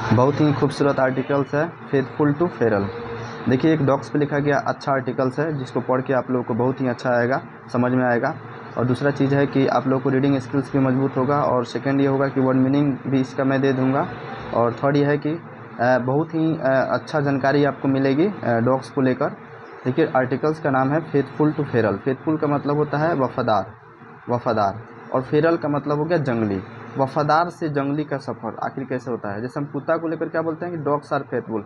बहुत ही खूबसूरत आर्टिकल्स है फेथफुल टू फेरल। देखिए एक डॉग्स पे लिखा गया अच्छा आर्टिकल्स है जिसको पढ़ के आप लोगों को बहुत ही अच्छा आएगा, समझ में आएगा। और दूसरा चीज़ है कि आप लोगों को रीडिंग स्किल्स भी मजबूत होगा। और सेकंड ये होगा कि वर्ड मीनिंग भी इसका मैं दे दूंगा। और थर्ड ये है कि बहुत ही अच्छा जानकारी आपको मिलेगी डॉग्स को लेकर। देखिए आर्टिकल्स का नाम है फेथफुल टू फेरल। फेथफुल का मतलब होता है वफादार, वफादार। और फेरल का मतलब हो गया जंगली। वफादार से जंगली का सफ़र आखिर कैसे होता है। जैसे हम कुत्ता को लेकर क्या बोलते हैं कि डॉग्स आर फेथफुल,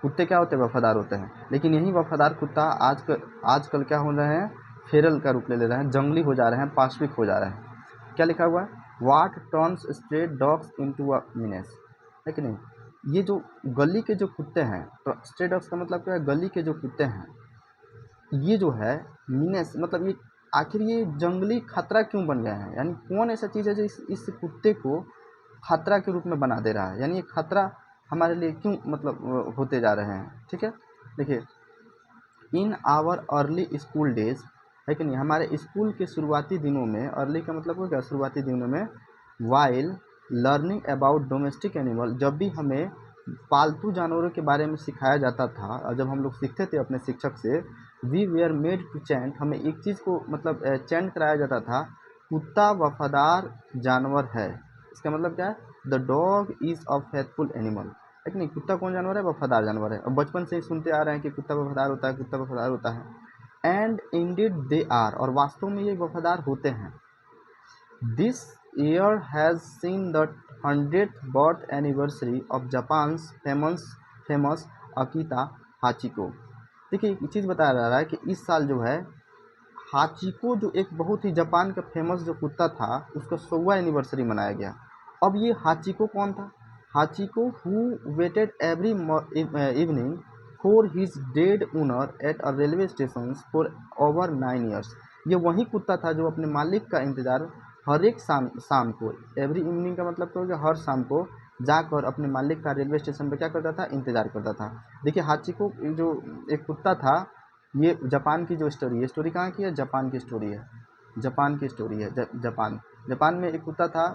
कुत्ते क्या होते हैं, वफादार होते हैं। लेकिन यही वफादार कुत्ता आजकल क्या हो रहे हैं, फेरल का रूप ले रहे हैं, जंगली हो जा रहे हैं, पाशविक हो जा रहे हैं। क्या लिखा हुआ है, what turns stray dogs into a menace, है कि नहीं। ये जो गली के जो कुत्ते हैं, तो स्ट्रे डॉग्स का मतलब क्या है, गली के जो कुत्ते हैं, ये जो है मीनेस मतलब ये आखिर ये जंगली खतरा क्यों बन गए हैं। यानी कौन ऐसा चीज़ है जो इस कुत्ते को खतरा के रूप में बना दे रहा है। यानी ये खतरा हमारे लिए क्यों मतलब होते जा रहे हैं। ठीक है, देखिए in our early school days, है कि नहीं, हमारे स्कूल के शुरुआती दिनों में, अर्ली का मतलब हो गया शुरुआती दिनों में, while learning about domestic animal, जब भी हमें पालतू जानवरों के बारे में सिखाया जाता था और जब हम लोग सीखते थे अपने शिक्षक से, we were made to chant, हमें एक चीज़ को मतलब चैंट कराया जाता था, कुत्ता वफादार जानवर है। इसका मतलब क्या है, the dog is a faithful animal, है कि नहीं। कुत्ता कौन जानवर है, वफादार जानवर है। और बचपन से ही सुनते आ रहे हैं कि कुत्ता वफादार होता है, कुत्ता वफादार होता है। एंड इंडीड दे आर, और वास्तव में ये वफादार होते हैं। This year has seen the 100th birth anniversary of Japan's famous Akita हाचिको। देखिए एक चीज़ बताया जा रहा है कि इस साल जो है हाचिको, जो एक बहुत ही जापान का फेमस जो कुत्ता था, उसका 100वां एनिवर्सरी मनाया गया। अब ये हाचिको कौन था, Hachiko who waited every evening for his dead owner at a railway station for over 9 years। ये वही कुत्ता था जो अपने मालिक का इंतज़ार हर एक शाम को, एवरी इवनिंग का मतलब क्या हो गया, हर शाम को जाकर अपने मालिक का रेलवे स्टेशन पर क्या करता था, इंतज़ार करता था। देखिए हाचिको जो एक कुत्ता था, ये जापान की जो स्टोरी है, स्टोरी कहाँ की है, जापान की स्टोरी है, जापान की स्टोरी है। जापान में एक कुत्ता था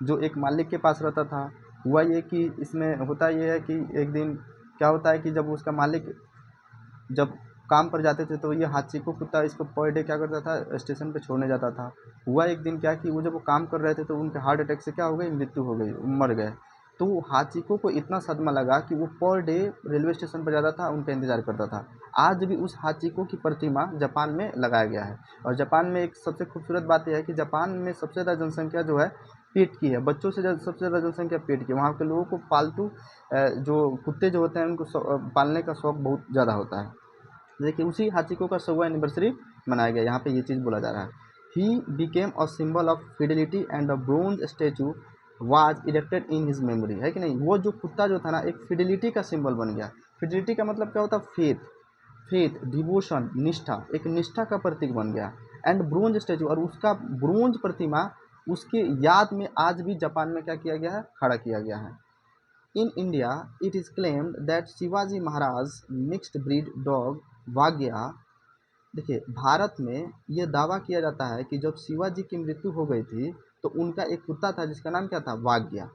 जो एक मालिक के पास रहता था। हुआ ये कि इसमें होता ये है कि एक दिन क्या होता है कि जब उसका मालिक जब काम पर जाते थे तो ये हाचिको कुत्ता इसको पर डे क्या करता था, स्टेशन पे छोड़ने जाता था। हुआ एक दिन क्या कि वो जब वो काम कर रहे थे तो उनके हार्ट अटैक से क्या हो गई, मृत्यु हो गई, मर गए। तो हाचिको को इतना सदमा लगा कि वो पर डे रेलवे स्टेशन पर जाता था, उनका इंतजार करता था। आज भी उस हाचिको की प्रतिमा जापान में लगाया गया है। और जापान में एक सबसे खूबसूरत बात यह है कि जापान में सबसे ज़्यादा जनसंख्या जो है पेट की है, बच्चों से सबसे ज़्यादा जनसंख्या पेट की है। वहाँ के लोगों को पालतू जो कुत्ते जो होते हैं उनको पालने का शौक बहुत ज़्यादा होता है। देखिए उसी हाचिको का 100वां एनिवर्सरी मनाया गया, यहाँ पे ये चीज़ बोला जा रहा है। He became a symbol of Fidelity and a bronze statue was erected in his memory, है कि नहीं। वो जो कुत्ता जो था ना, एक फिडेलिटी का सिंबल बन गया। फिडेलिटी का मतलब क्या होता है, फेथ डिवोशन, निष्ठा, एक निष्ठा का प्रतीक बन गया। एंड ब्रोंज स्टेचू, और उसका ब्रोंज प्रतिमा उसके याद में आज भी जापान में क्या किया गया है, खड़ा किया गया है। In India, it is claimed that Shivaji Maharaj mixed breed dog Waghya, देखिए भारत में ये दावा किया जाता है कि जब शिवाजी की मृत्यु हो गई थी तो उनका एक कुत्ता था जिसका नाम क्या था, Waghya,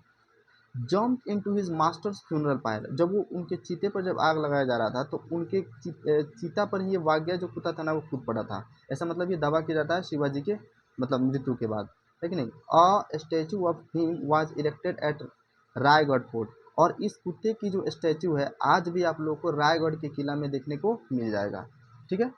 jump into his master's funeral pyre. जब वो उनके चीते पर जब आग लगाया जा रहा था तो उनके चीता पर ही ये वाग्या जो कुत्ता था ना, वो कूद पड़ा था। ऐसा मतलब ये दावा किया जाता है शिवाजी के मतलब मृत्यु के बाद, है कि नहीं। A statue of him was erected at Raigad fort, और इस कुत्ते की जो स्टैचू है आज भी आप लोग को रायगढ़ के किला में देखने को मिल जाएगा। ठीक है,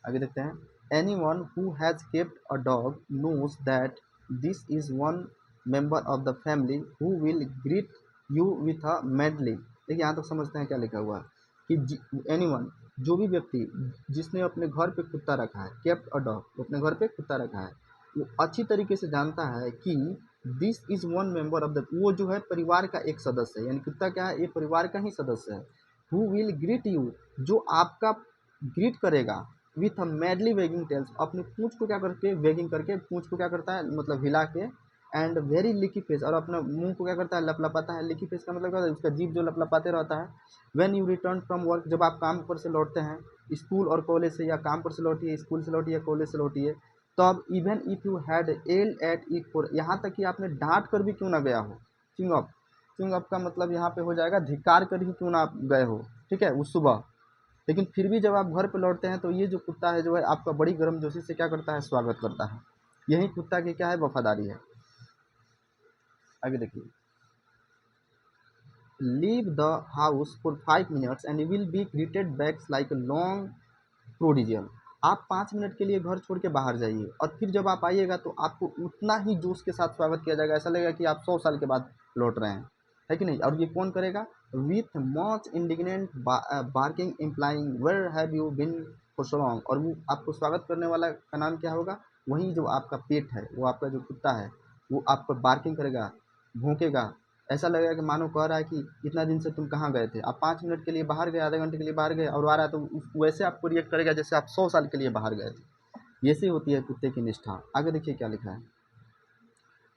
आगे देखते हैं। Anyone who has kept a dog knows that this is one member of the family who will greet you with a medley. देखिए यहाँ तक समझते हैं क्या लिखा हुआ है कि एनी वन, जो भी व्यक्ति जिसने अपने घर पे कुत्ता रखा है, केप्ट अ डॉग, तो अपने घर पे कुत्ता रखा है, वो अच्छी तरीके से जानता है कि this is one member of the, वो जो है परिवार का एक सदस्य है। यानी कुत्ता क्या है, ये परिवार का ही सदस्य है। हु विल ग्रीट यू, जो आपका ग्रीट करेगा, with a madly wagging tails, अपनी पूंछ को क्या करके, वेगिंग करके पूंछ को क्या करता है, मतलब हिला के, एंड वेरी लिकी फेस, और अपना मुंह को क्या करता है, लपलपाता है। लिकी फेस का मतलब क्या होता है, उसका जीभ जो लपलपाते रहता है। When you return from work, जब आप काम पर से लौटते हैं, स्कूल और कॉलेज से, या काम पर से लौटिए, स्कूल से लौटिए, कॉलेज से लौटिए, तब even if you had L at it for, यहाँ तक कि आपने डांट कर भी क्यों ना गया हो, थिंक ऑफ, च्युइंग अप का मतलब यहाँ पे हो जाएगा धिक्कार कर ही क्यों ना आप गए हो, ठीक है, उस सुबह, लेकिन फिर भी जब आप घर पे लौटते हैं तो ये जो कुत्ता है जो है आपका बड़ी गर्मजोशी से क्या करता है, स्वागत करता है। यही कुत्ता की क्या है, वफादारी है। आगे देखिए, leave the house for 5 minutes and you will be greeted back like a long prodigal. आप 5 मिनट के लिए घर छोड़ के बाहर जाइए और फिर जब आप आइएगा तो आपको उतना ही जोश के साथ स्वागत किया जाएगा, ऐसा लगेगा कि आप 100 साल के बाद लौट रहे हैं, है कि नहीं। और ये कौन करेगा, with much indignant barking implying where have you been for so long. और वो आपको स्वागत करने वाला का नाम क्या होगा, वही जो आपका पेट है, वो आपका जो कुत्ता है, वो आप पर बार्किंग करेगा, भौंकेगा, ऐसा लगेगा कि मानो कह रहा है कि इतना दिन से तुम कहाँ गए थे। आप 5 मिनट के लिए बाहर गए, आधे घंटे के लिए बाहर गए और आ रहा है तो वैसे आपको रिएक्ट करेगा जैसे आप 100 साल के लिए बाहर गए थे। ये सी होती है कुत्ते की निष्ठा। आगे देखिए क्या लिखा है,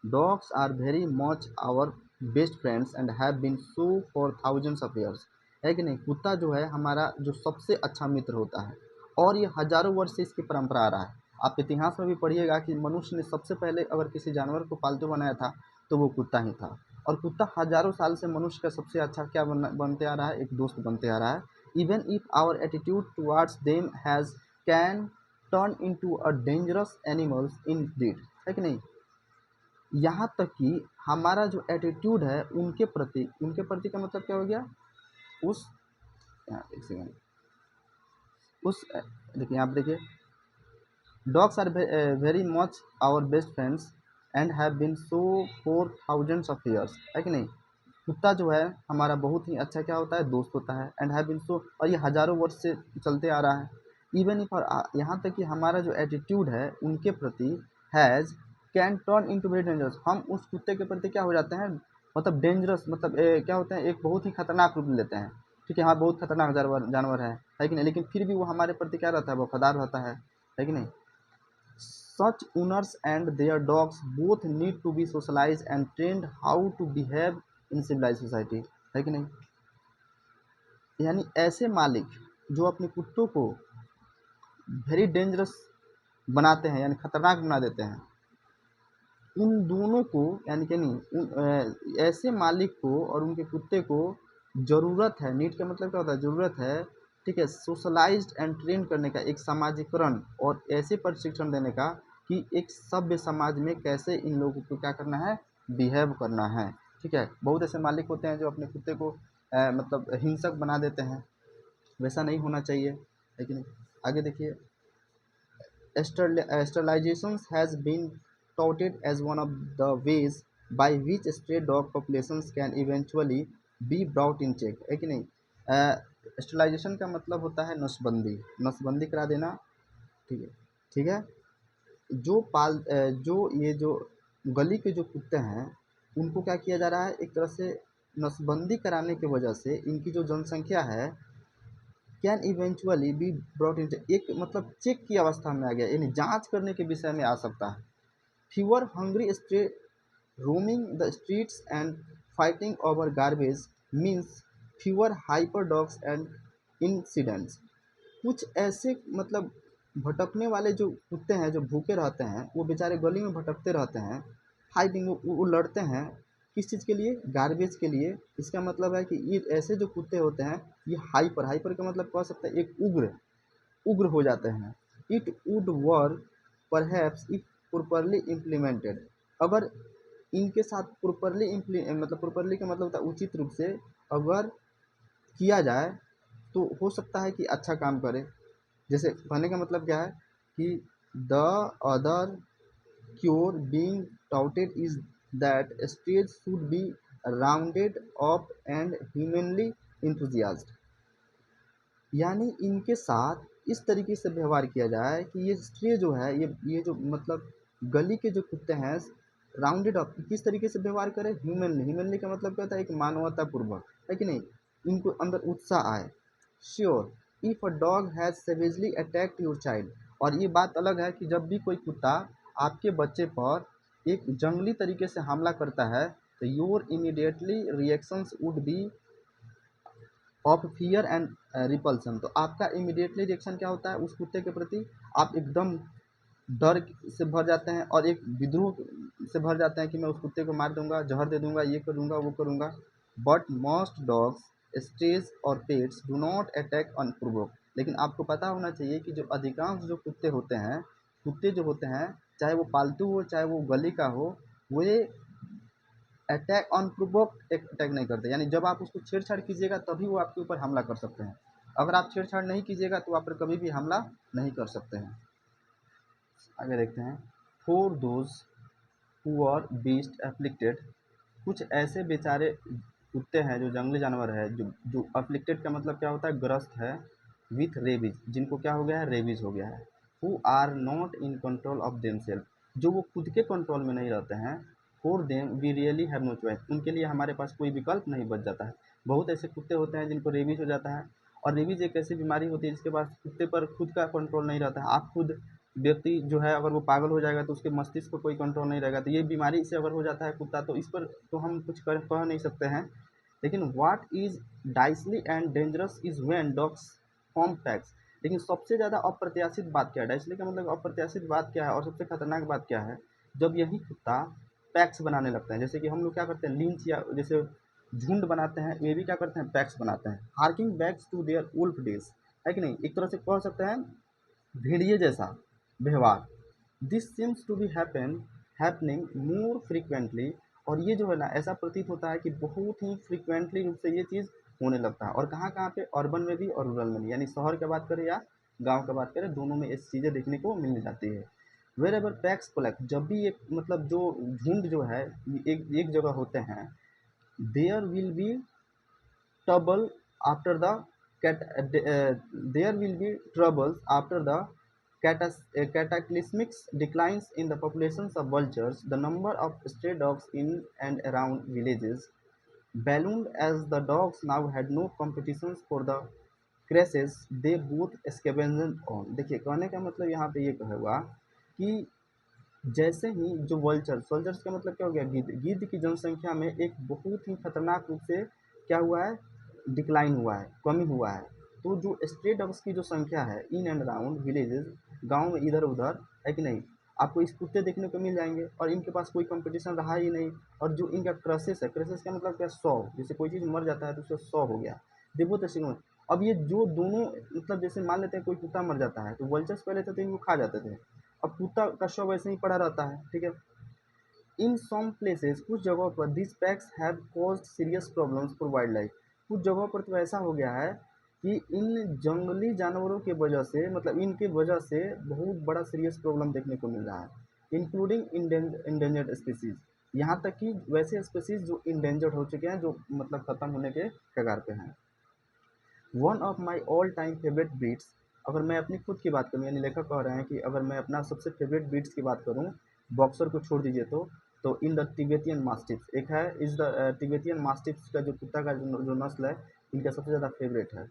dogs are very much our best friends and have been so for thousands of years. है कि नहीं, कुत्ता जो है हमारा जो सबसे अच्छा मित्र होता है और ये हजारों वर्ष से इसकी परंपरा आ रहा है। आप इतिहास में भी पढ़िएगा कि मनुष्य ने सबसे पहले अगर किसी जानवर को पालतू बनाया था तो वो कुत्ता ही था। और कुत्ता हजारों साल से मनुष्य का सबसे अच्छा क्या बनते आ रहा है, एक दोस्त बनते आ रहा है। Even if our attitude towards them has can turn into a dangerous animals in breed. है कि नहीं, यहाँ तक कि हमारा जो एटीट्यूड है उनके प्रति का मतलब क्या हो गया, उस एक सेकेंड, उस देखिए यहाँ पे देखिए, dogs are very much our best friends and have been so for thousands of years. है कि नहीं, कुत्ता जो है हमारा बहुत ही अच्छा क्या होता है, दोस्त होता है। एंड हैव बीन सो, और ये हजारों वर्ष से चलते आ रहा है। इवन इफ, यहाँ तक कि हमारा जो एटीट्यूड है उनके प्रति, has can turn into very dangerous, हम उस कुत्ते के प्रति क्या हो जाते हैं, मतलब डेंजरस, मतलब क्या होते हैं, एक बहुत ही खतरनाक रूप लेते हैं। ठीक है, हाँ बहुत खतरनाक जानवर जानवर है कि नहीं, लेकिन फिर भी वो हमारे प्रति क्या रहता है, वफादार रहता है कि नहीं। Such owners and their dogs both need to be socialized and trained how to behave in civilized society। है कि नहीं, यानी ऐसे मालिक जो अपने कुत्तों को वेरी डेंजरस बनाते हैं, यानी खतरनाक बना देते हैं, उन दोनों को, यानी कि नहीं ऐसे मालिक को और उनके कुत्ते को ज़रूरत है, नीड का मतलब क्या होता है, ज़रूरत है, ठीक है, सोशलाइज्ड एंड ट्रेन करने का, एक सामाजिकरण और ऐसे प्रशिक्षण देने का कि एक सभ्य समाज में कैसे इन लोगों को क्या करना है, बिहेव करना है। ठीक है, बहुत ऐसे मालिक होते हैं जो अपने कुत्ते को मतलब हिंसक बना देते हैं, वैसा नहीं होना चाहिए, है कि नहीं। आगे देखिए, sterilization has been touted as one of the ways by which stray dog populations can eventually be brought in check। है कि नहीं, स्टरलाइजेशन का मतलब होता है नसबंदी, नसबंदी करा देना। ठीक है, ठीक है, जो ये जो गली के जो कुत्ते हैं उनको क्या किया जा रहा है, एक तरह से नसबंदी कराने की वजह से इनकी जो जनसंख्या है can eventually be brought in, एक मतलब चेक की अवस्था में आ गया, यानी जांच करने के विषय में आ सकता है। Fewer hungry stray roaming the streets and fighting over garbage means fewer hyper dogs and incidents. कुछ ऐसे मतलब भटकने वाले जो कुत्ते हैं जो भूखे रहते हैं, वो बेचारे गली में भटकते रहते हैं, फाइटिंग वो लड़ते हैं, किस चीज़ के लिए, गार्बेज के लिए। इसका मतलब है कि ये ऐसे जो कुत्ते होते हैं ये हाइपर, हाइपर का मतलब कह सकते हैं एक उग्र, उग्र हो जाते हैं। It would work perhaps if properly implemented. अगर इनके साथ प्रॉपरली मतलब प्रॉपरली का मतलब होता है उचित रूप से अगर किया जाए तो हो सकता है कि अच्छा काम करे। जैसे कहने का मतलब क्या है कि the other cure being touted is that strays should be rounded off and humanely euthanised. यानी इनके साथ इस तरीके से व्यवहार किया जाए कि ये स्ट्रे जो है, ये जो मतलब गली के जो कुत्ते हैं, राउंडेड ऑफ किस तरीके से व्यवहार करें, ह्यूमनली, ह्यूमनली का मतलब क्या होता है, एक मानवतापूर्वक, है कि नहीं, इनको अंदर उत्साह आए। Sure, if a dog has savagely attacked your child. और ये बात अलग है कि जब भी कोई कुत्ता आपके बच्चे पर एक जंगली तरीके से हमला करता है तो your immediately reactions would be of fear and repulsion. तो आपका इमीडिएटली रिएक्शन क्या होता है उस कुत्ते के प्रति, आप एकदम डर से भर जाते हैं और एक विद्रोह से भर जाते हैं कि मैं उस कुत्ते को मार दूंगा, जहर दे दूंगा, ये करूंगा वो करूंगा। बट मोस्ट डॉग्स, स्ट्रेज और पेट्स डू नॉट अटैक अनप्रोवोक। लेकिन आपको पता होना चाहिए कि जो अधिकांश जो कुत्ते होते हैं, कुत्ते जो होते हैं, चाहे वो पालतू हो चाहे वो गली का हो, वे अटैक अनप्रोवोक अटैक नहीं करते। यानी जब आप उसको छेड़छाड़ कीजिएगा तभी वो आपके ऊपर हमला कर सकते हैं। अगर आप छेड़छाड़ नहीं कीजिएगा तो आप पर कभी भी हमला नहीं कर सकते हैं। आगे देखते हैं। For those who are beast afflicted, कुछ ऐसे बेचारे कुत्ते हैं जो जंगली जानवर है, जो अफ्लिक्टेड का मतलब क्या होता है, ग्रस्त है, विथ रेबीज, जिनको क्या हो गया है, रेबीज हो गया है। Who are not in control of themselves, जो वो खुद के कंट्रोल में नहीं रहते हैं। For them we really have no choice, उनके लिए हमारे पास कोई विकल्प नहीं बच जाता है। बहुत ऐसे कुत्ते होते हैं जिनको रेबीज हो जाता है, और रेबीज एक ऐसी बीमारी होती है जिसके पास कुत्ते पर खुद का कंट्रोल नहीं रहता है। आप खुद व्यक्ति जो है अगर वो पागल हो जाएगा तो उसके मस्तिष्क पर कोई कंट्रोल नहीं रहेगा, तो ये बीमारी से अगर हो जाता है कुत्ता, तो इस पर तो हम कुछ कह नहीं सकते हैं। लेकिन what is dicey and dangerous is when dogs form packs. लेकिन सबसे ज़्यादा अप्रत्याशित बात क्या है, डाइसली का मतलब अप्रत्याशित बात क्या है, और सबसे खतरनाक बात क्या है, जब यही कुत्ता पैक्स बनाने लगता है। जैसे कि हम लोग क्या करते हैं, लिंच या जैसे झुंड बनाते हैं, ये भी क्या करते हैं, पैक्स बनाते हैं, harking backs to their wolf days, है कि नहीं। एक तरह से कह सकते हैं भेड़िए जैसा व्यवहार। This seems to be happening more frequently, और ये जो है ना, ऐसा प्रतीत होता है कि बहुत ही फ्रीक्वेंटली रूप से ये चीज़ होने लगता है। और कहाँ कहाँ पे, अर्बन में भी और रूरल में भी, यानी शहर की बात करें या गांव की बात करें, दोनों में ये चीज़ें देखने को मिल जाती है। वेर एवर पैक्स कोलैप्स, जब भी एक मतलब जो झुंड जो है एक एक जगह होते हैं, there will be trouble after the there will be troubles after the cataclysmic declines in the populations of vultures. The number of stray dogs in and around villages ballooned as the dogs now had no competitions for the crashes they both scavenged on। देखिए कहने का मतलब यहाँ पे ये हुआ कि जैसे ही जो वल्चर्स, वल्चर्स का मतलब क्या हो गया, गिद्ध, गिद्ध की जनसंख्या में एक बहुत ही खतरनाक रूप से क्या हुआ है, डिक्लाइन हुआ है, कमी हुआ है। तो जो स्ट्रे डॉग्स की जो संख्या है इन एंड अराउंड विलेजेस, गांव में इधर उधर, है कि नहीं, आपको इस कुत्ते देखने को मिल जाएंगे, और इनके पास कोई कंपटीशन रहा ही नहीं। और जो इनका क्रसेस है, क्रसेस का मतलब क्या, सौ, जैसे कोई चीज़ मर जाता है तो उसका सौ हो गया, देखो तो सिग्नल। अब ये जो दोनों मतलब जैसे मान लेते हैं कोई कुत्ता मर जाता है, तो वल्चर्स पहले थे तो इनको खा जाते थे, अब कुत्ता का शव वैसे ही पड़ा रहता है, ठीक है। इन सम प्लेसेस, कुछ जगहों पर, this PACS have caused serious problems for wild life, कुछ जगहों पर तो ऐसा हो गया है कि इन जंगली जानवरों के वजह से, मतलब इनके वजह से बहुत बड़ा सीरियस प्रॉब्लम देखने को मिल रहा है, इंक्लूडिंग इंडेंजर्ड स्पीसीज, यहाँ तक कि वैसे स्पीसीज जो इंडेंजर्ड हो चुके हैं, जो मतलब खत्म होने के कगार पे हैं। One of my all time favourite beats, अगर मैं अपनी खुद की बात करूँ, यानी लेखक कह रहे हैं कि अगर मैं अपना सबसे फेवरेट बीट्स की बात करूँ, बॉक्सर को छोड़ दीजिए तो इन द तिबेतियन मास्टिफ एक है, इस द तिबेतियन मास्टिफ का जो कुत्ता का जो नस्ल है, इनका सबसे ज़्यादा फेवरेट है।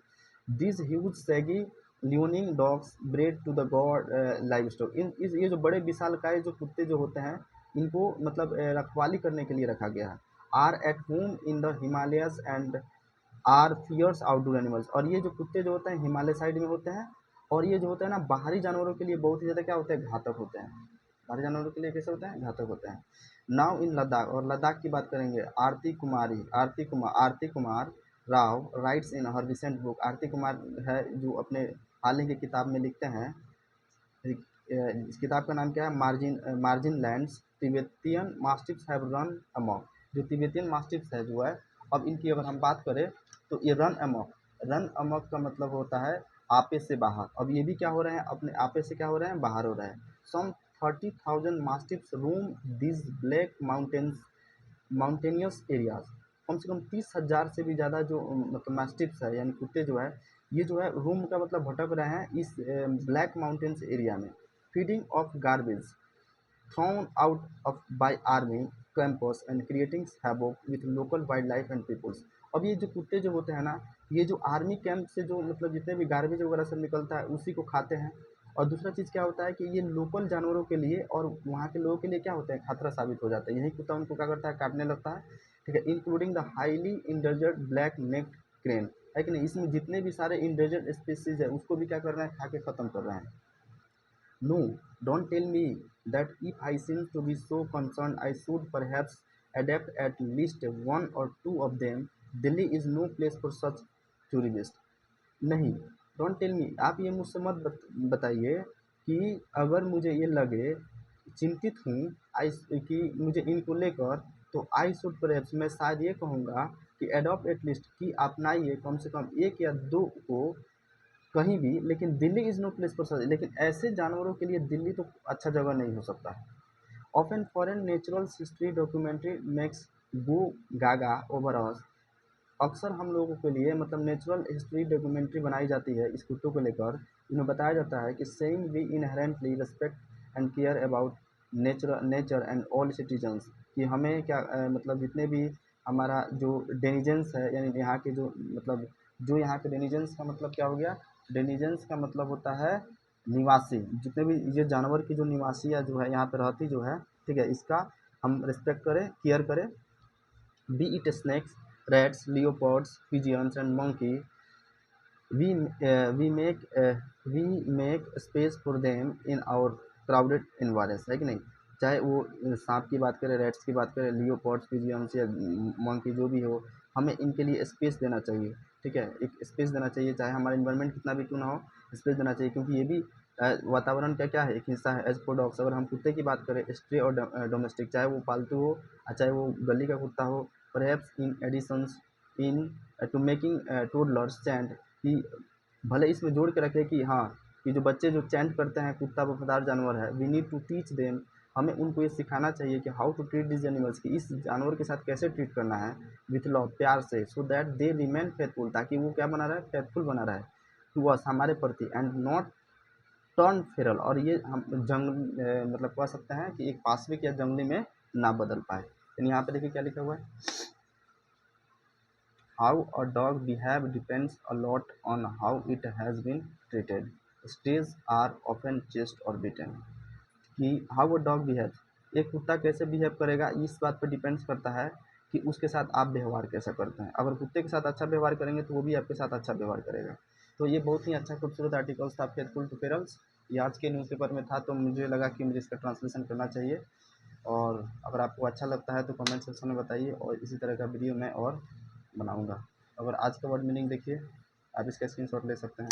This huge shaggy leonine dogs bred to the guard livestock, ये जो बड़े विशालकाय जो कुत्ते जो होते हैं, इनको मतलब रखवाली करने के लिए रखा गया है। Are at home in the Himalayas and are fierce outdoor animals, और ये जो कुत्ते जो होते हैं हिमालय साइड में होते हैं, और ये जो होते हैं ना बाहरी जानवरों के लिए बहुत ही ज़्यादा क्या होते हैं, घातक होते हैं। बाहरी जानवरों के लिए कैसे होते हैं, घातक होते हैं। नाउ इन लद्दाख, और लद्दाख की बात करेंगे, आरती कुमार राव राइट्स इन हर रिसेंट बुक, आरती कुमार है जो अपने हाल ही की किताब में लिखते हैं, इस किताब का नाम क्या है, मार्जिन लैंड्स तिबेतियन मास्टिफ्स हैव रन अमॉक, जो तिबेतियन मास्टिफ्स है जो है, अब इनकी अगर हम बात करें तो ये रन अमॉक का मतलब होता है आपे से बाहर। अब ये भी क्या हो रहे हैं, अपने आपे से क्या हो रहे हैं, बाहर हो रहे हैं। Some 30,000 mastiffs roam this black mountainous areas, कम से कम 30,000 से भी ज़्यादा जो मतलब मास्टिफ्स है, यानी कुत्ते जो है, ये जो है रूम का मतलब भटक रहे हैं इस ब्लैक माउंटेन्स एरिया में, feeding of garbage thrown out of by army campus and creating havoc with local wildlife and peoples। अब ये जो कुत्ते जो होते हैं ना, ये जो आर्मी कैंप से जो मतलब जितने भी गार्बेज वगैरह सब निकलता है उसी को खाते हैं। और दूसरा चीज़ क्या होता है कि ये लोकल जानवरों के लिए और वहाँ के लोगों के लिए क्या होता है, खतरा साबित हो जाता है। यही कुत्ता उनको क्या करता है, काटने लगता है, ठीक है। Including the highly endangered black necked crane, है कि नहीं, इसमें जितने भी सारे इंडर्जर्ड स्पीसीज है उसको भी क्या कर रहे हैं, खा के ख़त्म कर रहे हैं। No, don't tell me that if I seem to be so concerned, I should perhaps adapt at least one or two of them. Delhi is no place for such tourists. नहीं, डोंट टेल मी, आप ये मुझसे मत बताइए कि अगर मुझे ये लगे, चिंतित हूँ आई कि मुझे इनको लेकर, तो आई शुड परहैप्स, मैं शायद ये कहूँगा कि एडॉप्ट एटलीस्ट, कि अपनाइए कम से कम एक या दो को कहीं भी, लेकिन Delhi is no place for such, लेकिन ऐसे जानवरों के लिए दिल्ली तो अच्छा जगह नहीं हो सकता है। Often foreign natural history documentary makers go gaga over us. अक्सर हम लोगों के लिए मतलब नेचुरल हिस्ट्री डॉक्यूमेंट्री बनाई जाती है इस कुत्तों को लेकर, इन्हें बताया जाता है कि saying we inherently respect and care about nature and all citizens, कि हमें क्या मतलब जितने भी हमारा जो डेनिजेंस है, यानी यहाँ के जो मतलब जो यहाँ के डेनिजेंस का मतलब क्या हो गया, डेनिजेंस का मतलब होता है निवासी, जितने भी ये जानवर की जो निवासी या जो है यहाँ पे रहती जो है, ठीक है, इसका हम रिस्पेक्ट करें, केयर करें, be it snakes, rats, leopards, pigeons, and monkey. We we make we make space for them in our crowded environments, है कि नहीं? चाहे वो सांप की बात करें, रैट्स की बात करें, लियोपॉड्स, पिजियंस या मंकी जो भी हो, हमें इनके लिए स्पेस देना चाहिए, ठीक है, एक स्पेस देना चाहिए, चाहे हमारा इन्वायरमेंट कितना भी क्यों ना हो, स्पेस देना चाहिए, क्योंकि ये भी वातावरण का क्या है, एक हिस्सा है। एज फॉर डॉग्स, अगर हम कुत्ते की बात करें, स्ट्रे और डोमेस्टिक, चाहे वो पालतू हो चाहे वो गली का कुत्ता हो, perhaps in additions in to making toddlers chant, कि भले इसमें जोड़ के रखें कि हाँ, कि जो बच्चे जो चैंट करते हैं, कुत्ता वफादार जानवर है, we need to teach them, हमें उनको ये सिखाना चाहिए कि how to treat this animals, कि इस जानवर के साथ कैसे ट्रीट करना है, विथ लव, प्यार से, so that they remain faithful, ताकि वो क्या बना रहे, फेथफुल बना रहे टू अस, हमारे प्रति, एंड नॉट टर्न फेरल, और ये हम मतलब कह सकते हैं कि एक पाश्विक या जंगली में ना बदल पाए। यानी यहाँ पे देखिए क्या लिखा हुआ है, how a dog behave depends a lot on how it has been treated. Strays are often chased or beaten. कि how a dog behaves, एक कुत्ता कैसे बिहेव करेगा, इस बात पर डिपेंड्स करता है कि उसके साथ आप व्यवहार कैसा करते हैं। अगर कुत्ते के साथ अच्छा व्यवहार करेंगे तो वो भी आपके साथ अच्छा व्यवहार करेगा। तो ये बहुत ही अच्छा खूबसूरत आर्टिकल्स था फेथफुल टू फेरल्स, ये आज के न्यूज़पेपर में था, तो मुझे लगा कि मुझे इसका ट्रांसलेशन करना चाहिए। और अगर आपको अच्छा लगता है तो कमेंट सेक्शन में बताइए, और इसी तरह का वीडियो मैं और बनाऊँगा। अगर आज का वर्ड मीनिंग देखिए, आप इसका स्क्रीनशॉट ले सकते हैं।